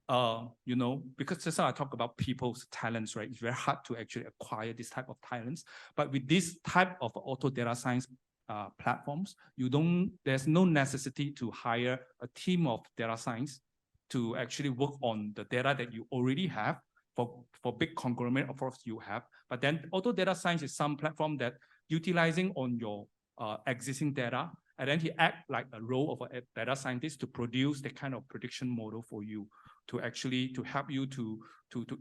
because just how I talk about people's talents, right? It's very hard to actually acquire this type of talents. But with this type of auto data science platforms, there's no necessity to hire a team of data science to actually work on the data that you already have. For big conglomerate, of course, you have. But then auto data science is some platform that utilizing on your existing data, and then he act like a role of a data scientist to produce the kind of prediction model for you to help you to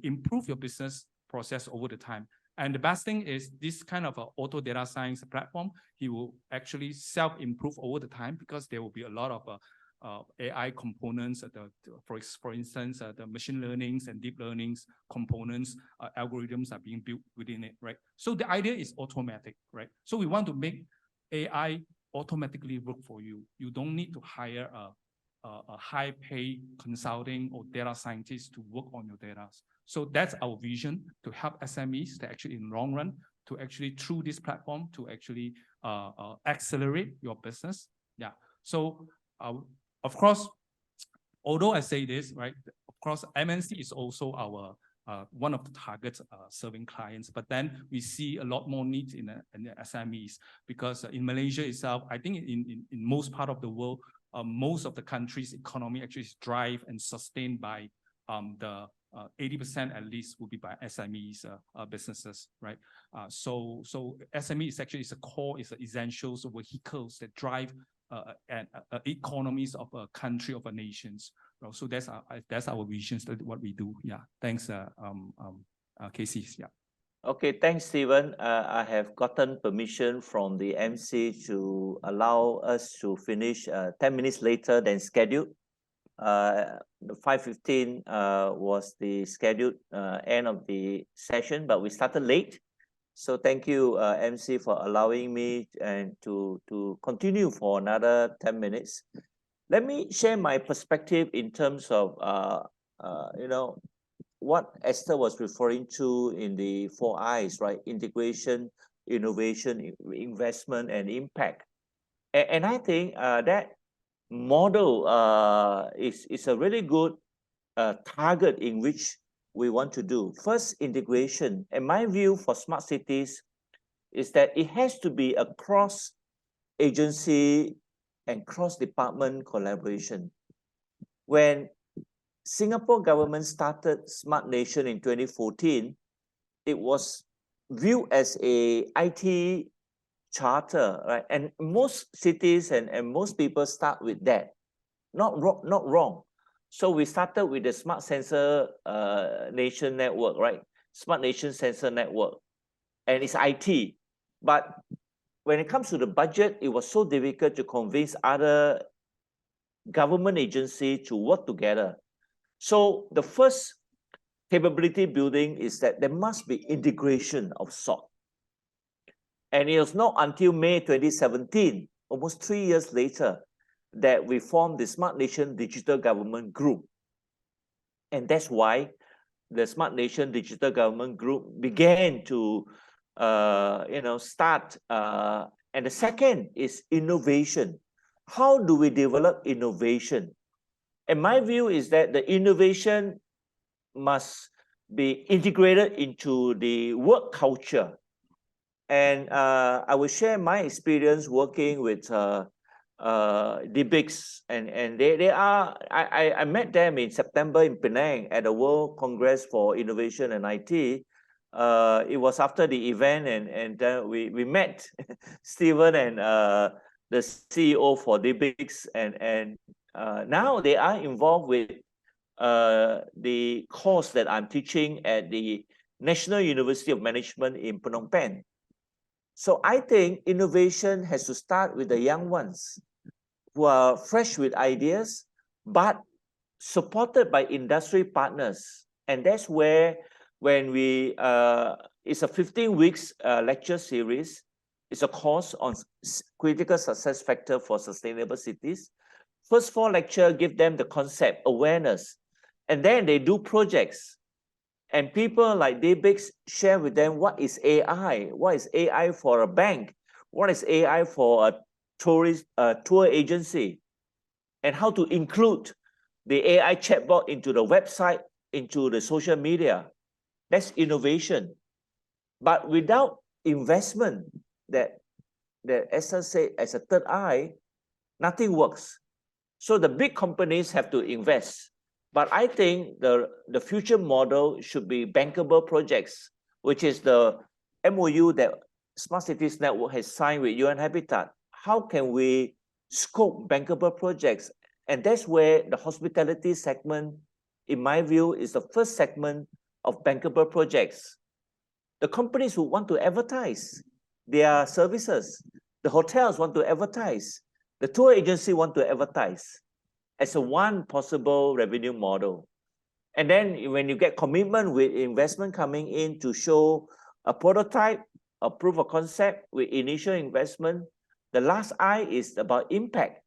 improve your business process over the time. And the best thing is this kind of auto data science platform, he will actually self-improve over the time because there will be a lot of AI components, for instance, the machine learnings and deep learnings components, algorithms are being built within it, right? So the idea is automatic, right? So we want to make AI automatically work for you. You don't need to hire a high-paid consulting or data scientist to work on your data. So that's our vision, to help SMEs to actually, in the long run, to actually through this platform to actually accelerate your business. Yeah. So of course, although I say this, right? Of course, MNC is also our one of the targets serving clients, but then we see a lot more needs in the SMEs because in Malaysia itself, I think in most part of the world, most of the country's economy actually is drive and sustained by the 80% at least will be by SMEs businesses, right? So SME is actually a core, is essentials of vehicles that drive economies of a country, of a nations. So that's our visions, that's what we do. Yeah. Thanks, Casey. Yeah. Okay, thanks, Stephen. I have gotten permission from the MC to allow us to finish 10 minutes later than scheduled. 5:15 was the scheduled end of the session, but we started late. So thank you, MC, for allowing me and to continue for another 10 minutes. Let me share my perspective in terms of what Esther was referring to in the 4 I's, right? Integration, innovation, investment, and impact. And I think that model is a really good target in which we want to do. First, integration. And my view for smart cities is that it has to be a cross-agency and cross-department collaboration. When Singapore government started Smart Nation in 2014, it was viewed as a IT charter, right? And most cities and most people start with that. Not wrong. So we started with the Smart Sensor Nation Network, right? Smart Nation Sensor Network. And it's IT. But when it comes to the budget, it was so difficult to convince other government agencies to work together. So the first capability building is that there must be integration of sort. And it was not until May 2017, almost 3 years later, that we formed the Smart Nation Digital Government Group. And that's why the Smart Nation Digital Government Group began to start. And the second is innovation. How do we develop innovation? And my view is that the innovation must be integrated into the work culture. And I will share my experience working with Dbix, and they are, I met them in September in Penang at the World Congress for Innovation and IT. it was after the event, and we met Stephan and the CEO for Dbix, and now they are involved with the course that I'm teaching at the National University of Management in Phnom Penh. So I think innovation has to start with the young ones who are fresh with ideas, but supported by industry partners. And that's where, when we, it's a 15 weeks lecture series. It's a course on critical success factor for sustainable cities. First 4 lectures give them the concept, awareness, and then they do projects. And people like Dbix share with them what is AI, what is AI for a bank, what is AI for a tour agency, and how to include the AI chatbot into the website, into the social media. That's innovation. But without investment, that Esther said, as a third eye, nothing works. So the big companies have to invest. But I think the future model should be bankable projects, which is the MOU that Smart Cities Network has signed with UN Habitat. How can we scope bankable projects? And that's where the hospitality segment, in my view, is the first segment of bankable projects. The companies who want to advertise their services, the hotels want to advertise, the tour agency want to advertise as a one possible revenue model. And then when you get commitment with investment coming in to show a prototype, a proof of concept with initial investment, the last I is about impact.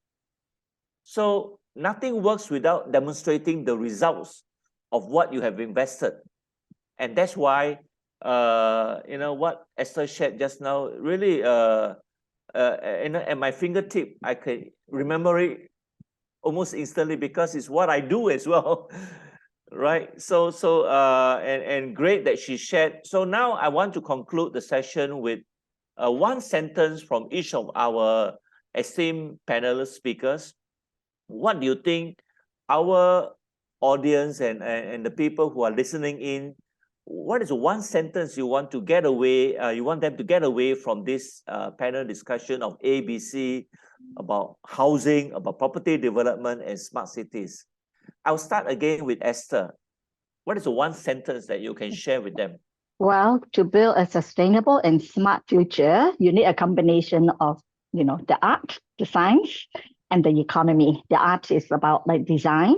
So nothing works without demonstrating the results of what you have invested. And that's why, you know, what Esther shared just now, really, at my fingertip, I can remember it almost instantly because it's what I do as well, right? And great that she shared. So now I want to conclude the session with one sentence from each of our esteemed panelist speakers. What do you think our audience and the people who are listening in, what is one sentence you want to get away, you want them to get away from this panel discussion of ABC, about housing, about property development and smart cities? I'll start again with Esther. What is the one sentence that you can share with them? Well, to build a sustainable and smart future, you need a combination of, you know, the art, the science, and the economy. The art is about like design,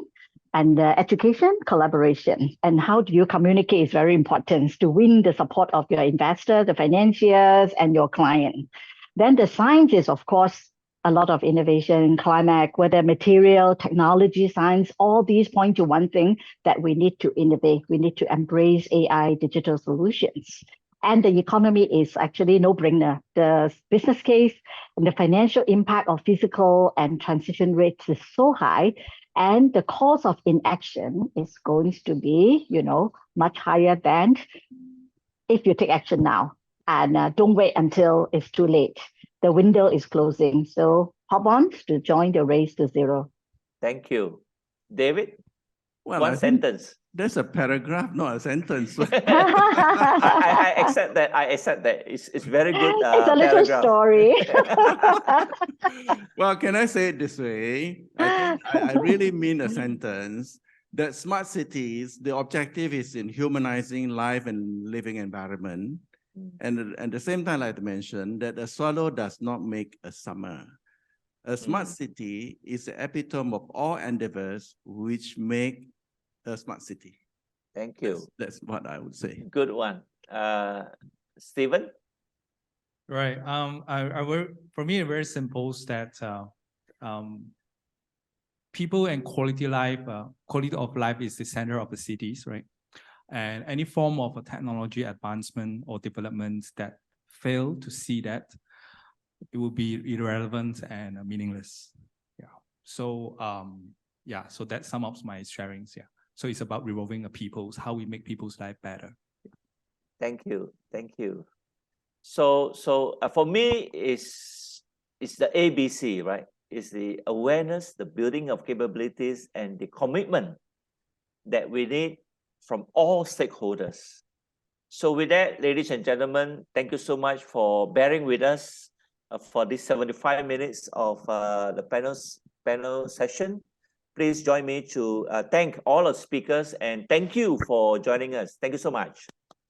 and the education, collaboration. And how do you communicate is very important to win the support of your investor, the financiers, and your client. Then the science is, of course, a lot of innovation, climate, whether material, technology, science, all these point to one thing, that we need to innovate. We need to embrace AI, digital solutions. And the economy is actually no-brainer. The business case and the financial impact of physical and transition rates is so high, and the cost of inaction is going to be, you know, much higher than if you take action now. And don't wait until it's too late. The window is closing. So hop on to join the race to zero. Thank you. David? Well, one sentence. That's a paragraph, not a sentence. I accept that. I accept that. It's very good. It's a little paragraph. story. Well, can I say it this way? I think I really mean a sentence that smart cities, the objective is in humanizing life and living environment. And at the same time, I'd like to mention that a swallow does not make a summer. A smart city is the epitome of all endeavors which make a smart city. Thank you. That's what I would say. Good one. Stephan? Right. For me, it's very simple that people and quality of life is the center of the cities, right? And any form of a technology advancement or development that fail to see that, it will be irrelevant and meaningless. Yeah. So so that sums up my sharings. Yeah. So it's about revolving how we make people's life better. Thank you. Thank you. So for me, it's the ABC, right? It's the awareness, the building of capabilities, and the commitment that we need from all stakeholders. So with that, ladies and gentlemen, thank you so much for bearing with us for this 75 minutes of the panel session. Please join me to thank all the speakers and thank you for joining us. Thank you so much.